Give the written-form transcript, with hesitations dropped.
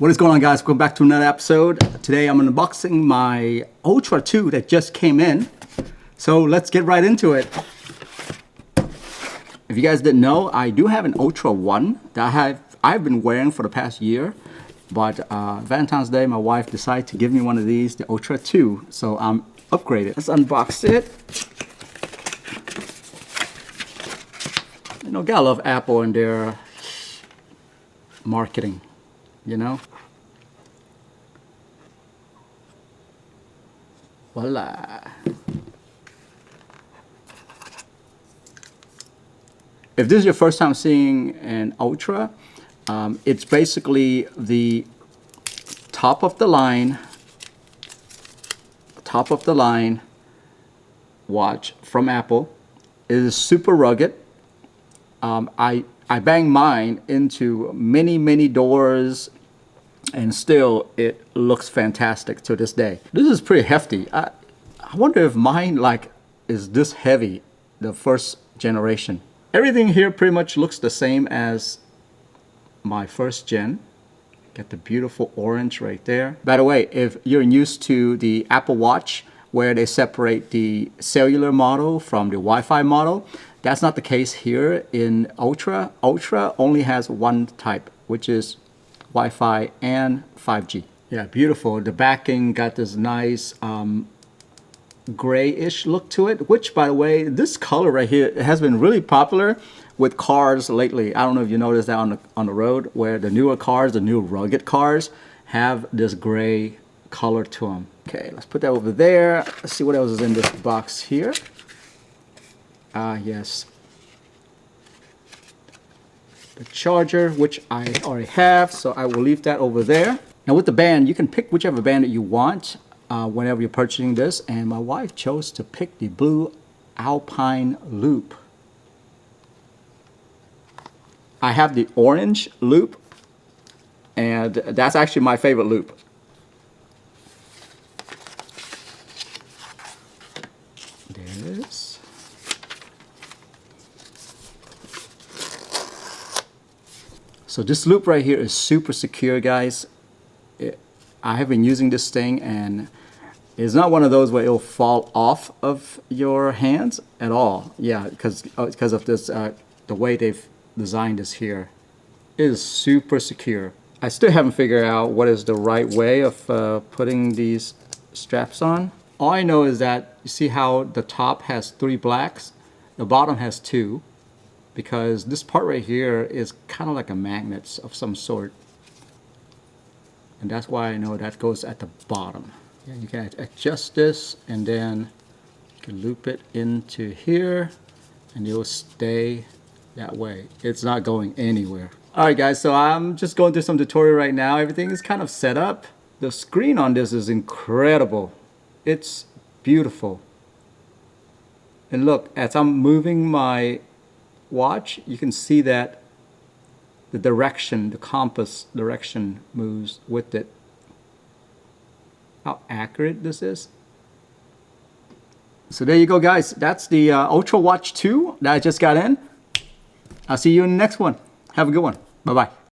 What is going on, guys? Welcome back to another episode. Today I'm unboxing my Ultra 2 that just came in. So let's get right into it. If you guys didn't know, I do have an Ultra 1 that I've been wearing for the past year. But Valentine's Day, my wife decided to give me one of these, the Ultra 2. So I'm upgraded. Let's unbox it. You know, gotta love Apple and their marketing, you know? Voila. If this is your first time seeing an Ultra, it's basically the top of the line watch from Apple. It is super rugged. I banged mine into many doors, and still it looks fantastic to this day. This is pretty hefty. I wonder if mine is this heavy, the first generation. Everything here pretty much looks the same as my first gen. Got the beautiful orange right there. By the way, if you're used to the Apple Watch where they separate the cellular model from the Wi-Fi model, that's not the case here in Ultra. Ultra only has one type, which is Wi-Fi and 5G. Yeah, beautiful. The backing got this nice grayish look to it, which, by the way, this color right here has been really popular with cars lately. I don't know if you noticed that on the road, where the newer cars, the new rugged cars, have this gray color to them. Okay, let's put that over there. Let's see what else is in this box here. Yes. The charger, which I already have, so I will leave that over there. Now with the band, you can pick whichever band that you want whenever you're purchasing this, and my wife chose to pick the blue Alpine loop. I have the orange loop, and that's actually my favorite loop. There it is. So this loop right here is super secure, guys. I have been using this thing, and it's not one of those where it'll fall off of your hands at all. Yeah, because of this, the way they've designed this here. It is super secure. I still haven't figured out what is the right way of putting these straps on. All I know is that you see how the top has 3 blacks, the bottom has 2. Because this part right here is kind of like a magnet of some sort. And that's why I know that goes at the bottom. Yeah, you can adjust this, and then you can loop it into here, and it will stay that way. It's not going anywhere. Alright guys, so I'm just going through some tutorial right now. Everything is kind of set up. The screen on this is incredible. It's beautiful. And look, as I'm moving my watch, you can see that the direction, the compass direction moves with it. How accurate this is. So there you go, guys. That's the Ultra Watch 2 that I just got in. I'll see you in the next one. Have a good one. Bye-bye.